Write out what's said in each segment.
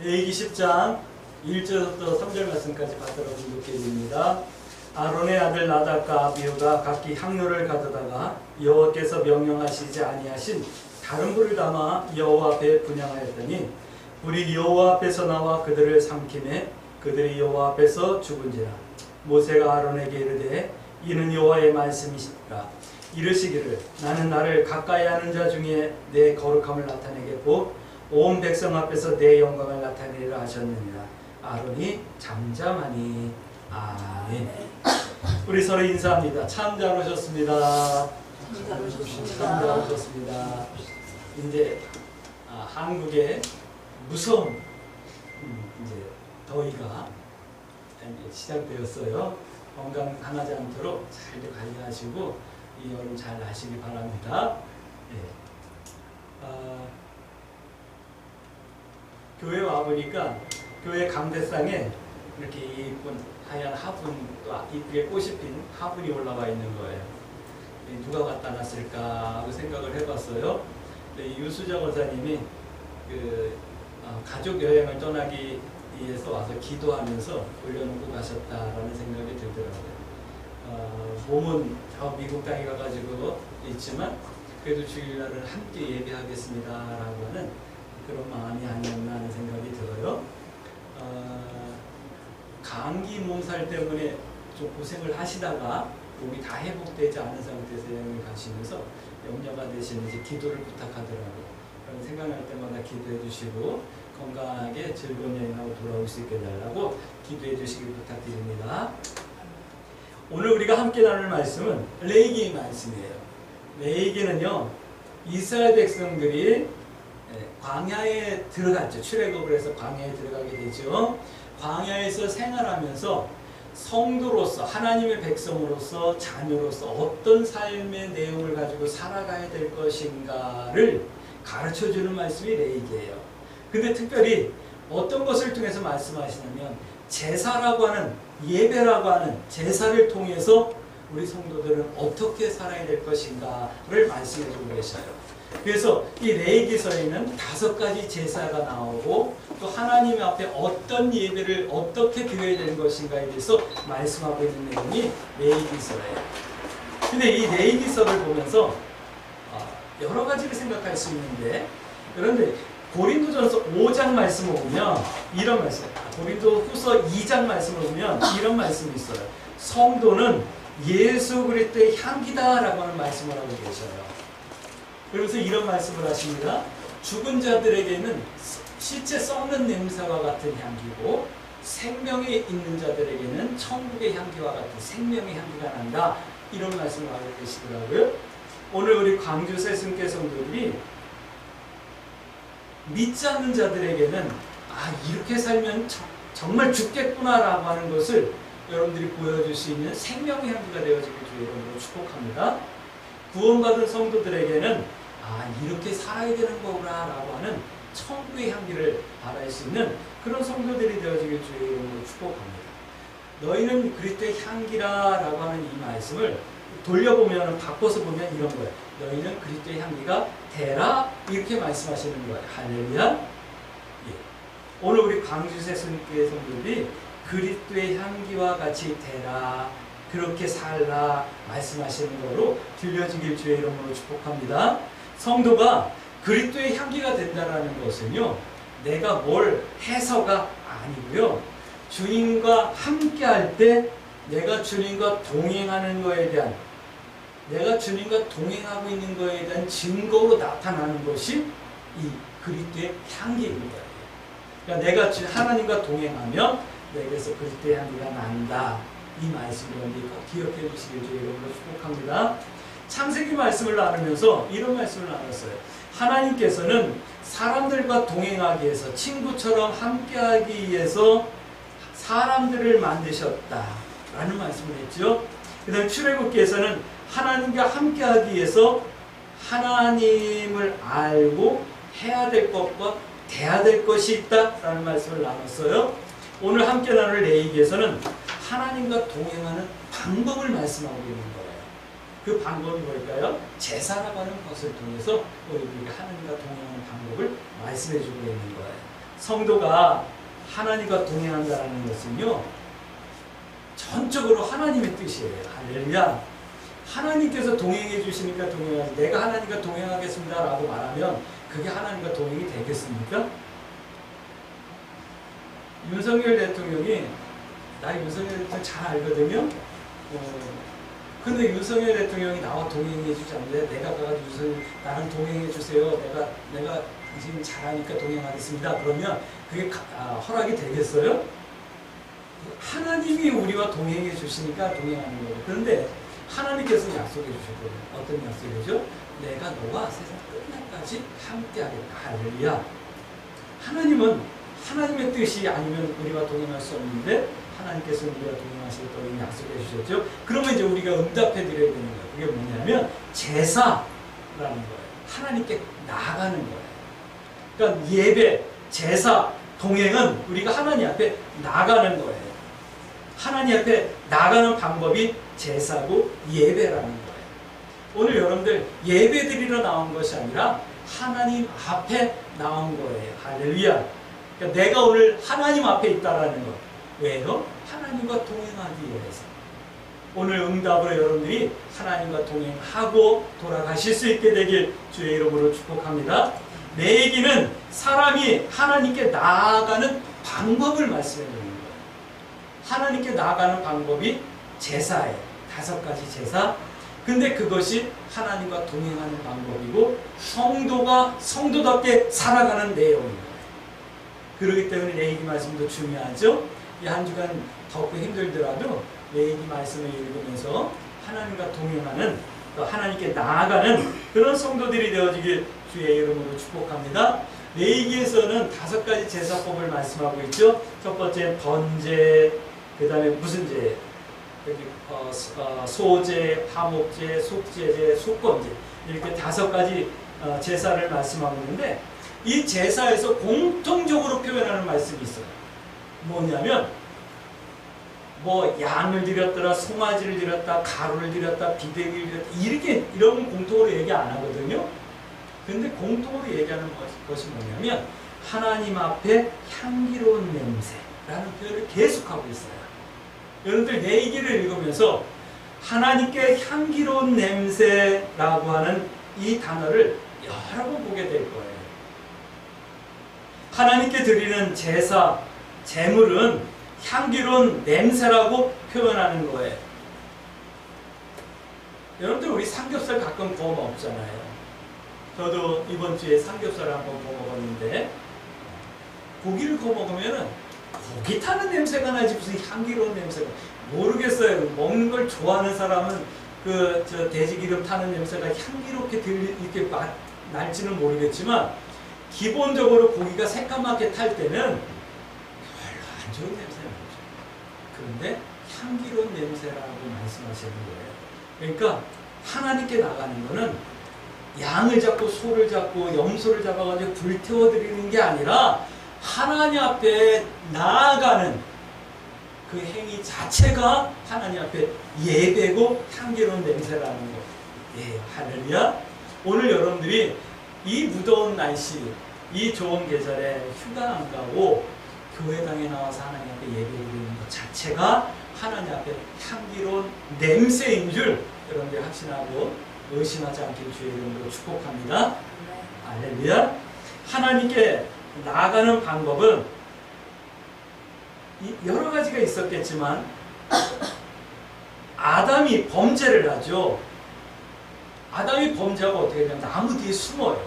레위기 10장 1절부터 3절 말씀까지 받들어 공독해 드립니다. 아론의 아들 나답과 아비후가 각기 향로를 가져다가 여호와께서 명령하시지 아니하신 다른 불을 담아 여호와 앞에 분향하였더니 불이 여호와 앞에서 나와 그들을 삼키매 그들이 여호와 앞에서 죽은지라. 모세가 아론에게 이르되 이는 여호와의 말씀이시라. 이르시기를 나는 나를 가까이 하는 자 중에 내 거룩함을 나타내겠고 온 백성 앞에서 내 영광을 나타내리라 하셨느니라. 아론이 잠잠하니. 아멘. 우리 서로 인사합니다. 참 잘 오셨습니다. 참 잘 오셨습니다. 이제 한국의 무서운 이제 더위가 시작되었어요. 건강 상하지 않도록 잘 관리하시고 이 여름 잘 나시기 바랍니다. 교회 와보니까 교회 강대상에 이렇게 이쁜 하얀 화분, 또 이쁘게 꽃이 핀 화분이 올라와 있는 거예요. 누가 갖다 놨을까 하고 생각을 해봤어요. 유수정 원사님이 가족 여행을 떠나기 위해서 와서 기도하면서 올려놓고 가셨다라는 생각이 들더라고요. 몸은 저 미국 땅에 가가지고 있지만 그래도 주일날은 함께 예배하겠습니다라고 하는 그런 마음이 아니었나 하는 생각이 들어요. 감기 몸살 때문에 좀 고생을 하시다가 몸이 다 회복되지 않은 상태에서 여행을 가시면서 염려가 되시는지 기도를 부탁하더라고요. 그럼 생각날 때마다 기도해 주시고 건강하게 즐거운 여행하고 돌아올 수 있게 해달라고 기도해 주시길 부탁드립니다. 오늘 우리가 함께 나눌 말씀은 레위기 말씀이에요. 레위기는요, 이스라엘 백성들이 광야에 들어갔죠. 출애굽을 해서 광야에 들어가게 되죠. 광야에서 생활하면서 성도로서, 하나님의 백성으로서, 자녀로서 어떤 삶의 내용을 가지고 살아가야 될 것인가를 가르쳐주는 말씀이 레위기예요. 근데 특별히 어떤 것을 통해서 말씀하시냐면 제사라고 하는, 예배라고 하는 제사를 통해서 우리 성도들은 어떻게 살아야 될 것인가를 말씀해주고 계셔요. 그래서 이 레위기서에는 5가지 제사가 나오고 또 하나님 앞에 어떤 예배를 어떻게 드려야 되는 것인가에 대해서 말씀하고 있는 내용이 레위기서예요. 근데 이 레위기서를 보면서 여러 가지를 생각할 수 있는데, 그런데 고린도전서 5장 말씀을 보면 이런 말씀, 고린도후서 2장 말씀을 보면 이런 말씀이 있어요. 성도는 예수 그리스도의 향기다라고 하는 말씀을 하고 계셔요. 그러면서 이런 말씀을 하십니다. 죽은 자들에게는 시체 썩는 냄새와 같은 향기고 생명에 있는 자들에게는 천국의 향기와 같은 생명의 향기가 난다. 이런 말씀을 하고 계시더라고요. 오늘 우리 광주 새순교 성도들이 믿지 않는 자들에게는 이렇게 살면 정말 죽겠구나라고 하는 것을 여러분들이 보여줄 수 있는 생명의 향기가 되어지길 주의 이름으로 축복합니다. 구원받은 성도들에게는 이렇게 살아야 되는 거구나라고 하는 천국의 향기를 바랄 수 있는 그런 성도들이 되어지길 주의 이름으로 축복합니다. 너희는 그리스도의 향기라라고 하는 이 말씀을 돌려보면, 바꿔서 보면 이런 거예요. 너희는 그리스도의 향기가 되라, 이렇게 말씀하시는 거예요. 할렐루야. 오늘 우리 광주 새순교회 성도들이 그리스도의 향기와 같이 되라, 그렇게 살라 말씀하시는 거로 들려지길 주의 이름으로 축복합니다. 성도가 그리스도의 향기가 된다는 것은요, 내가 뭘 해서가 아니고요, 주님과 함께 할 때 내가 주님과 동행하는 거에 대한, 내가 주님과 동행하고 있는 거에 대한 증거로 나타나는 것이 이 그리스도의 향기인 거예요. 그러니까 내가 하나님과 동행하면 내게서 그리스도의 향기가 난다. 이 말씀을 꼭 기억해 주시길 주의 이름으로 축복합니다. 창세기 말씀을 나누면서 이런 말씀을 나눴어요. 하나님께서는 사람들과 동행하기 위해서, 친구처럼 함께하기 위해서 사람들을 만드셨다라는 말씀을 했죠. 그 다음에 출애굽기에서는 하나님과 함께하기 위해서 하나님을 알고 해야 될 것과 돼야 될 것이 있다라는 말씀을 나눴어요. 오늘 함께 나눌 레위기에서는 하나님과 동행하는 방법을 말씀하고 있는 거예요. 그 방법이 뭘까요? 제사라고 하는 것을 통해서 우리가 하나님과 동행하는 방법을 말씀해 주고 있는 거예요. 성도가 하나님과 동행한다는 것은요, 전적으로 하나님의 뜻이에요. 할렐루야. 하나님께서 동행해 주시니까 동행하지, 내가 하나님과 동행하겠습니다 라고 말하면 그게 하나님과 동행이 되겠습니까? 윤석열 대통령이, 나 윤석열 대통령 잘 알거든요. 근데 윤석열 대통령이 나와 동행해 주지 않는데 내가 가가지고 윤석열 나랑 동행해 주세요. 내가 당신 잘하니까 동행하겠습니다. 그러면 그게 허락이 되겠어요? 하나님이 우리와 동행해 주시니까 동행하는 거예요. 그런데 하나님께서 약속해 주셨거든요. 어떤 약속이죠? 내가 너와 세상 끝날까지 함께하겠다. 할렐루야. 하나님은 하나님의 뜻이 아니면 우리와 동행할 수 없는데 하나님께서 우리와 동행하시겠다고 이미 약속해 주셨죠. 그러면 이제 우리가 응답해 드려야 되는 거예요. 그게 뭐냐면 제사라는 거예요. 하나님께 나아가는 거예요. 그러니까 예배, 제사, 동행은 우리가 하나님 앞에 나가는 거예요. 하나님 앞에 나가는 방법이 제사고 예배라는 거예요. 오늘 여러분들 예배 드리러 나온 것이 아니라 하나님 앞에 나온 거예요. 할렐루야. 그러니까 내가 오늘 하나님 앞에 있다라는 것. 왜요? 하나님과 동행하기 위해서. 오늘 응답으로 여러분들이 하나님과 동행하고 돌아가실 수 있게 되길 주의 이름으로 축복합니다. 내 얘기는 사람이 하나님께 나아가는 방법을 말씀해 드리는 거예요. 하나님께 나아가는 방법이 제사예요. 5가지 제사. 근데 그것이 하나님과 동행하는 방법이고 성도가 성도답게 살아가는 내용입니다. 그렇기 때문에 내 얘기 말씀도 중요하죠. 이 한 주간 덥고 힘들더라도 내 얘기 말씀을 읽으면서 하나님과 동행하는, 또 하나님께 나아가는 그런 성도들이 되어지길 주의 이름으로 축복합니다. 내 얘기에서는 5가지 제사법을 말씀하고 있죠. 첫 번째 번제, 그 다음에 무슨 제? 소제, 화목제, 속제제, 속건제, 이렇게 5가지 제사를 말씀하고 있는데 이 제사에서 공통적으로 표현하는 말씀이 있어요. 뭐냐면 양을 드렸더라, 송아지를 드렸다, 가루를 드렸다, 비대기를 드렸다, 이런 공통으로 얘기 안 하거든요. 근데 공통으로 얘기하는 것이 뭐냐면 하나님 앞에 향기로운 냄새라는 표현을 계속하고 있어요. 여러분들 내 얘기를 읽으면서 하나님께 향기로운 냄새라고 하는 이 단어를 여러 번 보게 될 거예요. 하나님께 드리는 제사, 제물은 향기로운 냄새라고 표현하는 거예요. 여러분들 우리 삼겹살 가끔 구워 먹잖아요. 저도 이번 주에 삼겹살을 한번 구워 먹었는데 고기를 구워 먹으면 고기 타는 냄새가 나지 무슨 향기로운 냄새가. 모르겠어요. 먹는 걸 좋아하는 사람은 돼지기름 타는 냄새가 향기롭게 이렇게 날지는 모르겠지만 기본적으로 고기가 새까맣게 탈 때는 별로 안 좋은 냄새가 나죠. 그런데 향기로운 냄새라고 말씀하시는 거예요. 그러니까 하나님께 나가는 거는 양을 잡고 소를 잡고 염소를 잡아가지고 불태워 드리는 게 아니라 하나님 앞에 나아가는 그 행위 자체가 하나님 앞에 예배고 향기로운 냄새라는 거. 예, 할렐루야. 오늘 여러분들이 이 무더운 날씨, 이 좋은 계절에 휴가 안 가고 교회당에 나와서 하나님 앞에 예배드리는 것 자체가 하나님 앞에 향기로운 냄새인 줄 여러분들이 확신하고 의심하지 않길 주의 이름으로 축복합니다. 할렐루야. 하나님께 나아가는 방법은 여러 가지가 있었겠지만 아담이 범죄를 하죠. 아담이 범죄하고 어떻게 되냐면 나무 뒤에 숨어요.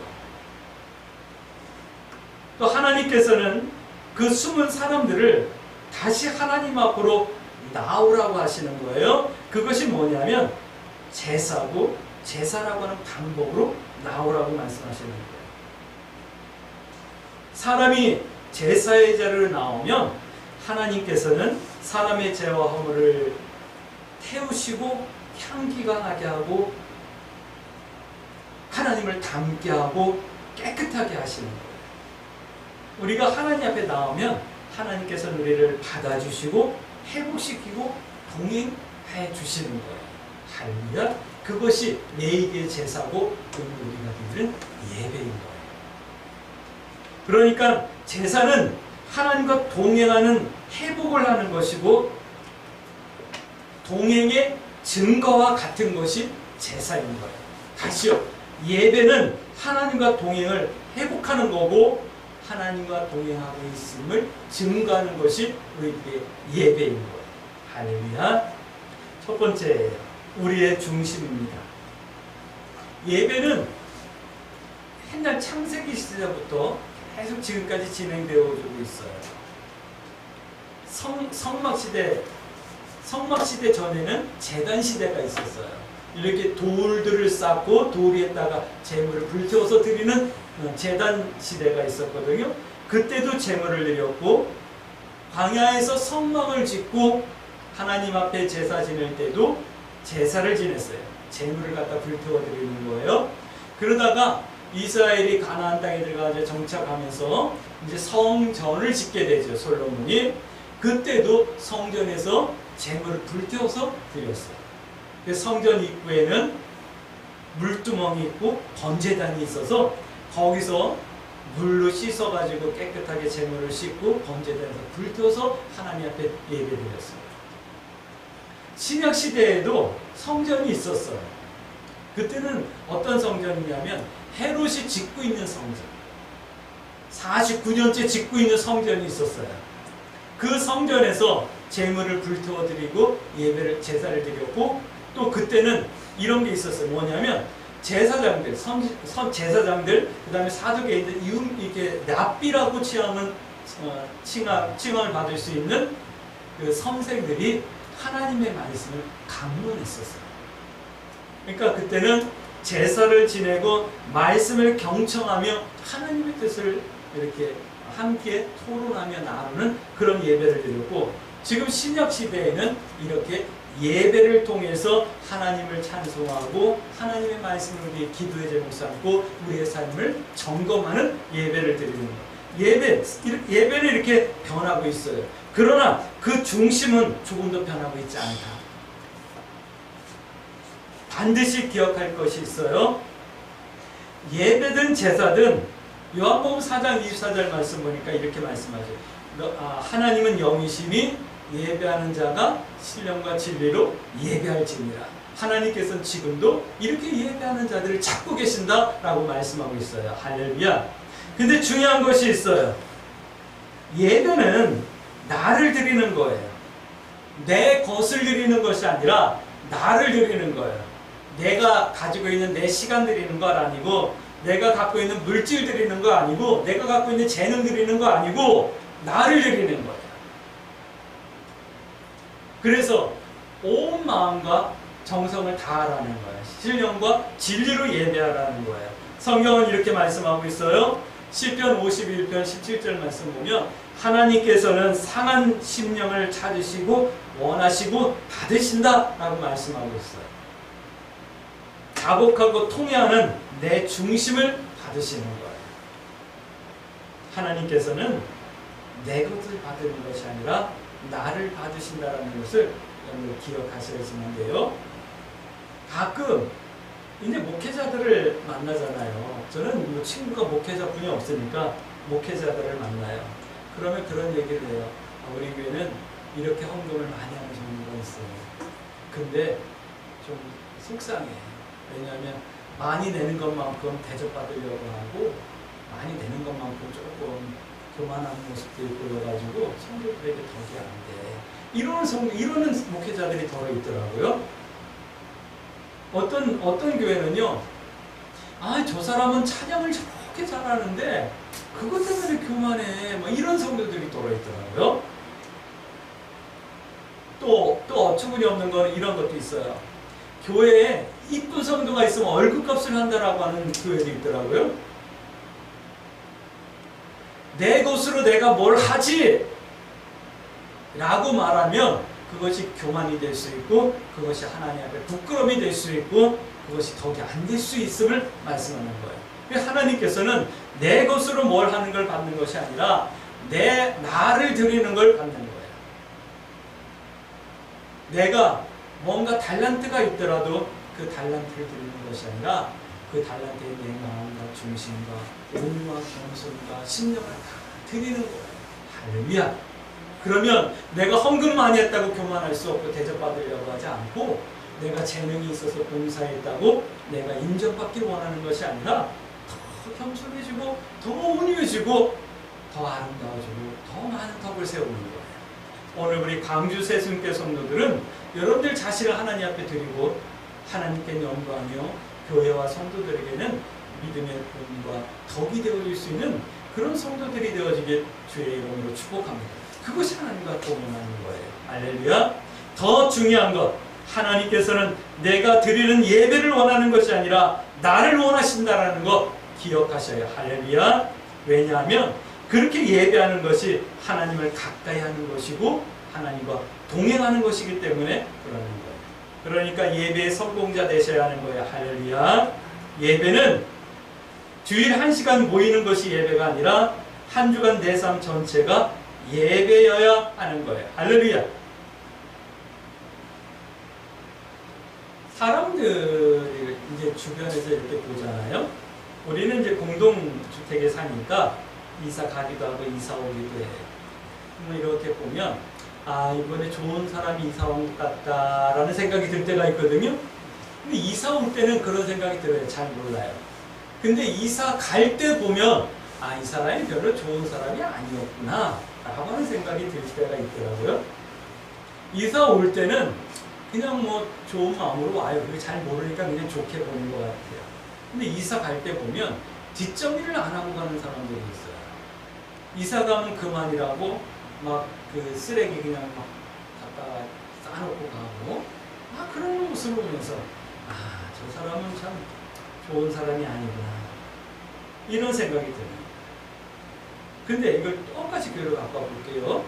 또 하나님께서는 그 숨은 사람들을 다시 하나님 앞으로 나오라고 하시는 거예요. 그것이 뭐냐면 제사고 제사라고 하는 방법으로 나오라고 말씀하시는 거예요. 사람이 제사의 자리로 나오면 하나님께서는 사람의 죄와 허물을 태우시고 향기가 나게 하고 하나님을 닮게 하고 깨끗하게 하시는 거예요. 우리가 하나님 앞에 나오면 하나님께서는 우리를 받아주시고 회복시키고 동행해 주시는 거예요. 할렐루야. 그것이 내 얘기의 제사고 오늘 우리가 드리는 예배인 거예요. 그러니까 제사는 하나님과 동행하는 회복을 하는 것이고 동행의 증거와 같은 것이 제사인 거예요. 다시요. 예배는 하나님과 동행을 회복하는 거고 하나님과 동행하고 있음을 증거하는 것이 우리에게 예배인 거예요. 할렐루야. 첫 번째, 우리의 중심입니다. 예배는 옛날 창세기 시대부터 계속 지금까지 진행되어 오고 있어요. 성막시대 전에는 제단시대가 있었어요. 이렇게 돌들을 쌓고 돌 위에다가 제물을 불태워서 드리는 제단시대가 있었거든요. 그때도 제물을 드렸고 광야에서 성막을 짓고 하나님 앞에 제사 지낼 때도 제사를 지냈어요. 제물을 갖다 불태워 드리는 거예요. 그러다가 이스라엘이 가나안 땅에 들어가서 정착하면서 이제 성전을 짓게 되죠. 솔로몬이. 그때도 성전에서 제물을 불태워서 드렸어요. 성전 입구에는 물두멍이 있고 번제단이 있어서 거기서 물로 씻어가지고 깨끗하게 제물을 씻고 번제단에서 불태워서 하나님 앞에 예배드렸어요. 신약시대에도 성전이 있었어요. 그때는 어떤 성전이냐면 헤롯이 짓고 있는 성전, 49년째 짓고 있는 성전이 있었어요. 그 성전에서 제물을 불태워드리고 제사를 드렸고 또 그때는 이런 게 있었어요. 뭐냐면 제사장들, 제사장들, 그 다음에 사두개인들, 이렇게 랍비라고 칭함을 받을 수 있는 그 선생들이 하나님의 말씀을 강론했었어요. 그러니까 그때는 제사를 지내고 말씀을 경청하며 하나님의 뜻을 이렇게 함께 토론하며 나누는 그런 예배를 드렸고, 지금 신약 시대에는 이렇게 예배를 통해서 하나님을 찬송하고 하나님의 말씀을 우리의 기도의 제목 삼고 우리의 삶을 점검하는 예배를 드리는 거예요. 예배는 이렇게 변하고 있어요. 그러나 그 중심은 조금도 변하고 있지 않다. 반드시 기억할 것이 있어요. 예배든 제사든 요한복음 4장 24절 말씀 보니까 이렇게 말씀하죠. 하나님은 영이시니 예배하는 자가 신령과 진리로 예배할지니라. 하나님께서는 지금도 이렇게 예배하는 자들을 찾고 계신다라고 말씀하고 있어요. 할렐루야. 근데 중요한 것이 있어요. 예배는 나를 드리는 거예요. 내 것을 드리는 것이 아니라 나를 드리는 거예요. 내가 가지고 있는 내 시간 드리는 거 아니고, 내가 갖고 있는 물질 드리는 거 아니고, 내가 갖고 있는 재능 드리는 거 아니고, 나를 드리는 거예요. 그래서 온 마음과 정성을 다하라는 거예요. 신령과 진리로 예배하라는 거예요. 성경은 이렇게 말씀하고 있어요. 시편 51편 17절 말씀 보면 하나님께서는 상한 심령을 찾으시고 원하시고 받으신다 라고 말씀하고 있어요. 자복하고 통회하는 내 중심을 받으시는 거예요. 하나님께서는 내 것을 받는 것이 아니라 나를 받으신다라는 것을 여러분 기억하셔야지만 돼요. 가끔 이제 목회자들을 만나잖아요. 저는 뭐 친구가 목회자분이 없으니까 목회자들을 만나요. 그러면 그런 얘기를 해요. 우리 교회는 이렇게 헌금을 많이 하는 종류가 있어요. 근데 좀 속상해. 왜냐하면 많이 내는 것만큼 대접받으려고 하고 많이 내는 것만큼 조금 교만한 모습들이 보여가지고 성도들에게 덕이 안 돼. 이러는 목회자들이 더 있더라고요. 어떤 교회는요, 저 사람은 찬양을 저렇게 잘하는데 그것 때문에 교만해. 뭐 이런 성도들이 더 있더라고요. 또 어처구니 없는 거는 이런 것도 있어요. 교회에 이쁜 성도가 있으면 얼굴값을 한다라고 하는 교회도 있더라고요. 내 것으로 내가 뭘 하지? 라고 말하면 그것이 교만이 될 수 있고 그것이 하나님 앞에 부끄러움이 될 수 있고 그것이 덕이 안 될 수 있음을 말씀하는 거예요. 하나님께서는 내 것으로 뭘 하는 걸 받는 것이 아니라 나를 드리는 걸 받는 거예요. 내가 뭔가 달란트가 있더라도 그 달란트를 드리는 것이 아니라 그 달란트에 내 마음과 중심과 온유와 겸손과 신령을 다 드리는 거예요. 할렐루야. 그러면 내가 헌금 많이 했다고 교만할 수 없고 대접받으려고 하지 않고, 내가 재능이 있어서 봉사했다고 내가 인정받기를 원하는 것이 아니라 더 겸손해지고 더 온유해지고 더 아름다워지고 더 많은 덕을 세우는 거예요. 오늘 우리 광주 세순교 성도들은 여러분들 자신을 하나님 앞에 드리고 하나님께 영광이요 교회와 성도들에게는 믿음의 본과 덕이 되어질 수 있는 그런 성도들이 되어지길 주의 이름으로 축복합니다. 그것이 하나님과 동행하는 거예요. 할렐루야. 더 중요한 것, 하나님께서는 내가 드리는 예배를 원하는 것이 아니라 나를 원하신다라는 것 기억하셔야. 할렐루야. 왜냐하면 그렇게 예배하는 것이 하나님을 가까이 하는 것이고 하나님과 동행하는 것이기 때문에 그러는 거예요. 그러니까 예배의 성공자 되셔야 하는 거예요. 할렐루야. 예배는 주일 1시간 모이는 것이 예배가 아니라 한 주간 내 삶 전체가 예배여야 하는 거예요. 할렐루야. 사람들이 이제 주변에서 이렇게 보잖아요. 우리는 이제 공동주택에 사니까 이사 가기도 하고 이사 오기도 해요. 이렇게 보면 아, 이번에 좋은 사람이 이사 온 것 같다라는 생각이 들 때가 있거든요. 근데 이사 올 때는 그런 생각이 들어요. 잘 몰라요. 근데 이사 갈 때 보면 아, 이 사람이 별로 좋은 사람이 아니었구나 라고 하는 생각이 들 때가 있더라고요. 이사 올 때는 그냥 뭐 좋은 마음으로 와요. 그게 잘 모르니까 그냥 좋게 보는 것 같아요. 근데 이사 갈 때 보면 뒷정리를 안 하고 가는 사람들이 있어요. 이사 가면 그만이라고 막 그 쓰레기 그냥 막 갖다가 싸놓고 가고 막 그런 모습을 보면서 아, 저 사람은 참 좋은 사람이 아니구나 이런 생각이 들어요. 근데 이걸 똑같이 교회로 갖고 볼게요.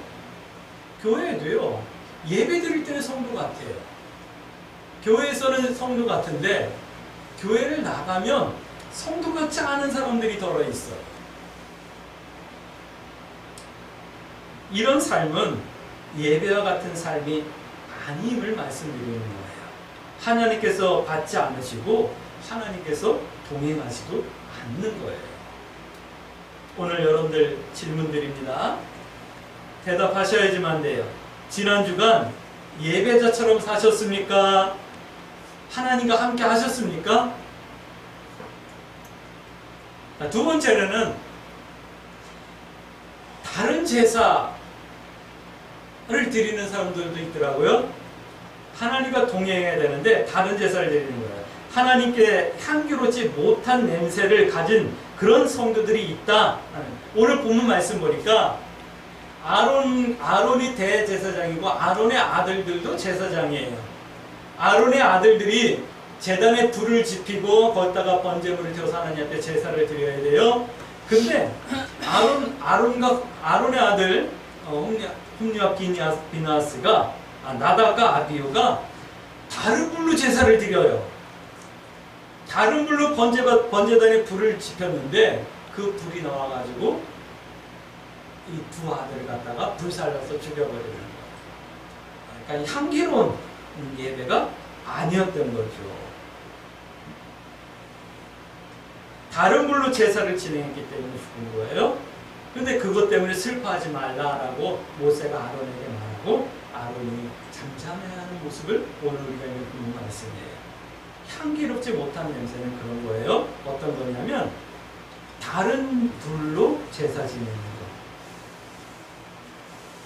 교회도요, 예배 드릴 때는 성도 같아요. 교회에서는 성도 같은데 교회를 나가면 성도 같지 않은 사람들이 덜어 있어요. 이런 삶은 예배와 같은 삶이 아님을 말씀드리는 거예요. 하나님께서 받지 않으시고 하나님께서 동행하지도 않는 거예요. 오늘 여러분들 질문 드립니다. 대답하셔야지만 돼요. 지난 주간 예배자처럼 사셨습니까? 하나님과 함께 하셨습니까? 두 번째로는 다른 제사를 드리는 사람들도 있더라고요. 하나님과 동행해야 되는데 다른 제사를 드리는 거예요. 하나님께 향기롭지 못한 냄새를 가진 그런 성도들이 있다. 오늘 본문 말씀 보니까 아론이 대제사장이고 아론의 아들들도 제사장이에요. 아론의 아들들이 제단에 불을 지피고 거기다가 번제물을 태워서 하나님 앞에 제사를 드려야 돼요. 근데 아론의 아들 홈리와 비나스가 나답과 아비후가 다른 불로 제사를 드려요. 다른 불로 번제단에 불을 지폈는데 그 불이 나와가지고 이 두 아들을 갖다가 불살라서 죽여버리는 거예요. 그러니까 향기로운 예배가 아니었던 거죠. 다른 불로 제사를 진행했기 때문에 죽은 거예요. 근데 그것 때문에 슬퍼하지 말라라고 모세가 아론에게 말하고 아론이 잠잠해하는 모습을 오늘 우리가 읽는 말씀이에요. 향기롭지 못한 냄새는 그런 거예요. 어떤 거냐면 다른 불로 제사 지내는 거.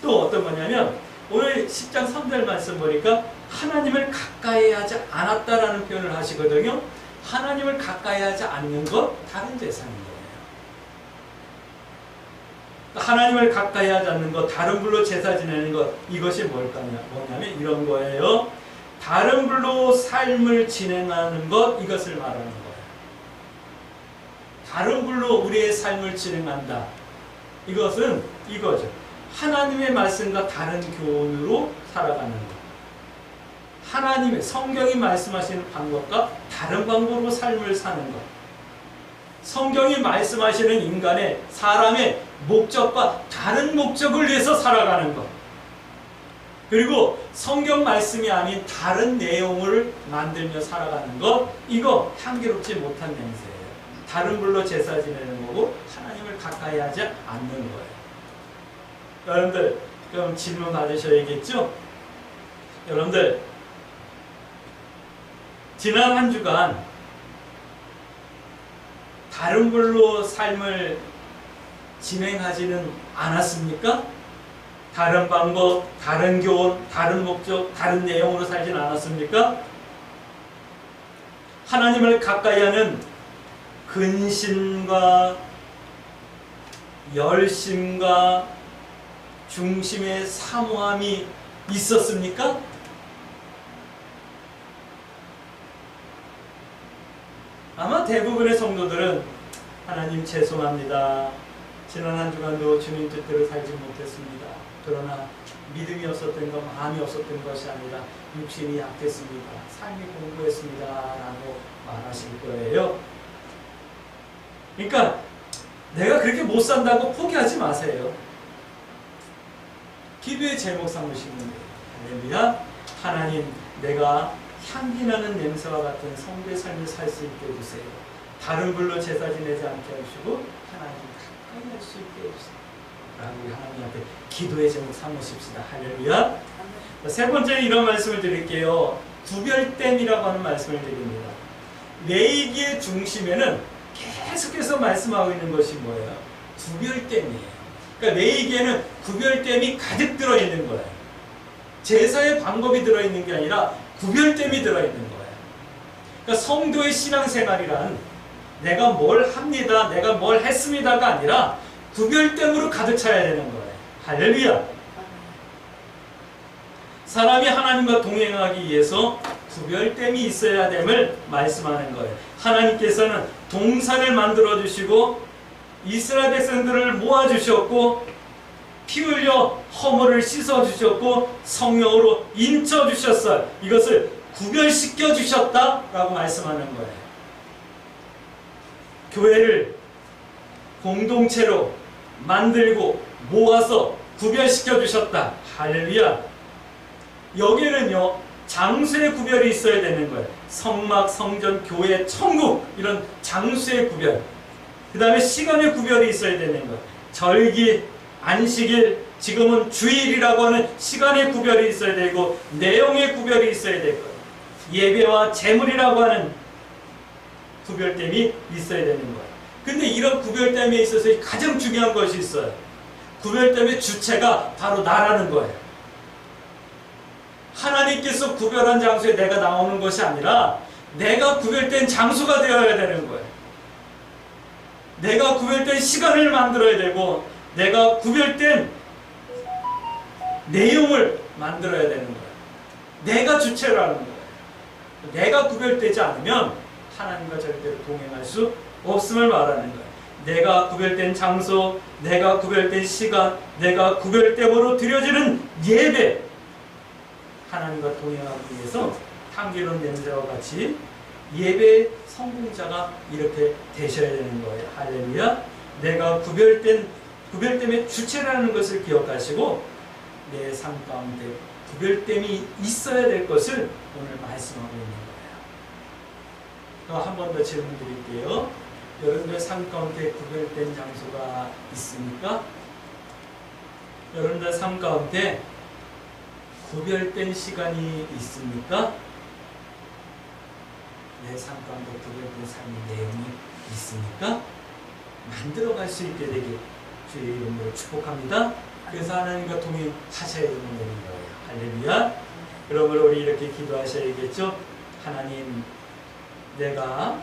또 어떤 거냐면 오늘 10장 3절 말씀 보니까 하나님을 가까이 하지 않았다라는 표현을 하시거든요. 하나님을 가까이 하지 않는 것, 다른 제사인 거예요. 하나님을 가까이 하지 않는 것, 다른 불로 제사 지내는 것, 이것이 뭐냐면 이런 거예요. 다른 불로 삶을 진행하는 것, 이것을 말하는 거예요. 다른 불로 우리의 삶을 진행한다. 이것은 이거죠. 하나님의 말씀과 다른 교훈으로 살아가는 것. 하나님의 성경이 말씀하시는 방법과 다른 방법으로 삶을 사는 것. 성경이 말씀하시는 인간의 사람의 목적과 다른 목적을 위해서 살아가는 것. 그리고 성경 말씀이 아닌 다른 내용을 만들며 살아가는 것, 이거 향기롭지 못한 냄새예요. 다른 불로 제사 지내는 거고 하나님을 가까이 하지 않는 거예요. 여러분들 그럼 질문 받으셔야겠죠? 여러분들 지난 한 주간 다른 불로 삶을 진행하지는 않았습니까? 다른 방법, 다른 교훈, 다른 목적, 다른 내용으로 살진 않았습니까? 하나님을 가까이 하는 근심과 열심과 중심의 사모함이 있었습니까? 아마 대부분의 성도들은 하나님 죄송합니다. 지난 한 주간도 주님 뜻대로 살지 못했습니다. 그러나 믿음이 없었던 것, 마음이 없었던 것이 아니라 육신이 약했습니다. 삶이 공고했습니다. 라고 말하실 거예요. 그러니까 내가 그렇게 못 산다고 포기하지 마세요. 기도의 제목 삼으시면 돼요. 할렐루야. 하나님, 내가 향기나는 냄새와 같은 성도의 삶을 살 수 있게 해주세요. 다른 불로 제사 지내지 않게 하시고 하나님 가까이 할 수 있게 해주세요. 라고 하나님 앞에 기도의 제목 삼으십시다. 할렐루야. 세 번째는 이런 말씀을 드릴게요. 구별됨이라고 하는 말씀을 드립니다. 레위기의 중심에는 계속해서 말씀하고 있는 것이 뭐예요? 구별됨이에요. 그러니까 레위기에는 구별됨이 가득 들어있는 거예요. 제사의 방법이 들어있는 게 아니라 구별됨이 들어있는 거예요. 그러니까 성도의 신앙생활이란 내가 뭘 합니다, 내가 뭘 했습니다가 아니라 구별됨으로 가득 차야 되는 거예요. 할렐루야. 사람이 하나님과 동행하기 위해서 구별됨이 있어야 됨을 말씀하는 거예요. 하나님께서는 동산을 만들어 주시고 이스라엘 백성들을 모아 주셨고 피 흘려 허물을 씻어 주셨고 성령으로 인쳐 주셨어요. 이것을 구별시켜 주셨다라고 말씀하는 거예요. 교회를 공동체로 만들고 모아서 구별시켜 주셨다. 할렐루야. 여기는요 장수의 구별이 있어야 되는 거예요. 성막, 성전, 교회, 천국 이런 장수의 구별, 그 다음에 시간의 구별이 있어야 되는 거예요. 절기, 안식일, 지금은 주일이라고 하는 시간의 구별이 있어야 되고 내용의 구별이 있어야 될 거예요. 예배와 제물이라고 하는 구별됨이 있어야 되는 거예요. 근데 이런 구별됨에 있어서 가장 중요한 것이 있어요. 구별됨의 주체가 바로 나라는 거예요. 하나님께서 구별한 장소에 내가 나오는 것이 아니라 내가 구별된 장소가 되어야 되는 거예요. 내가 구별된 시간을 만들어야 되고 내가 구별된 내용을 만들어야 되는 거예요. 내가 주체라는 거예요. 내가 구별되지 않으면 하나님과 절대로 동행할 수 없음을 말하는 거예요. 내가 구별된 장소, 내가 구별된 시간, 내가 구별됨으로 드려지는 예배, 하나님과 동행하기 위해서 향기로운 냄새와 같이 예배 성공자가 이렇게 되셔야 되는 거예요. 할렐루야. 내가 구별됨의 주체라는 것을 기억하시고 내 삶 가운데 구별됨이 있어야 될 것을 오늘 말씀하고 있는 거예요. 한 번 더 질문 드릴게요. 여러분들 삶 가운데 구별된 장소가 있습니까? 여러분들 삶 가운데 구별된 시간이 있습니까? 내 삶 가운데 구별된 삶의 내용이 있습니까? 만들어갈 수 있게 되길 주의 이름으로 축복합니다. 그래서 하나님과 동행하셔야 되는 거예요. 할렐루야. 여러분 우리 이렇게 기도하셔야겠죠? 하나님, 내가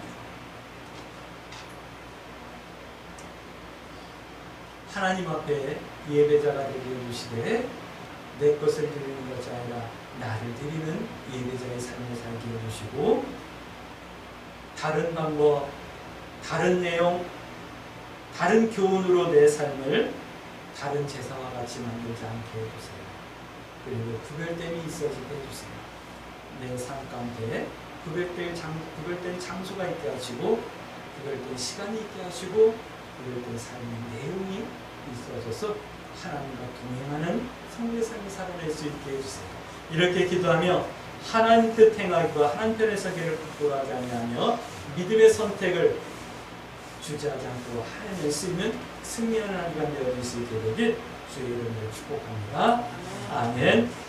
하나님 앞에 예배자가 되게 해주시되 내 것을 드리는 것이 아니라 나를 드리는 예배자의 삶을 살게 해주시고 다른 방법, 다른 내용, 다른 교훈으로 내 삶을 다른 제사와 같이 만들지 않게 해주세요. 그리고 구별됨이 있어지게 해주세요. 내 삶 가운데 구별된 장소가 있게 하시고 구별된 시간이 있게 하시고 구별된 삶의 내용이 있어져서 하나님과 동행하는 성도의 삶을 살아낼 수 있게 해주세요. 이렇게 기도하며 하나님 뜻 행하기와 하나님 편의 설계를 극복하지 아니하며 믿음의 선택을 주저하지 않고 하나낼 수 있는 승리하는 한 주간 되어질 수 있게 되길 주의 이름으로 축복합니다. 아멘.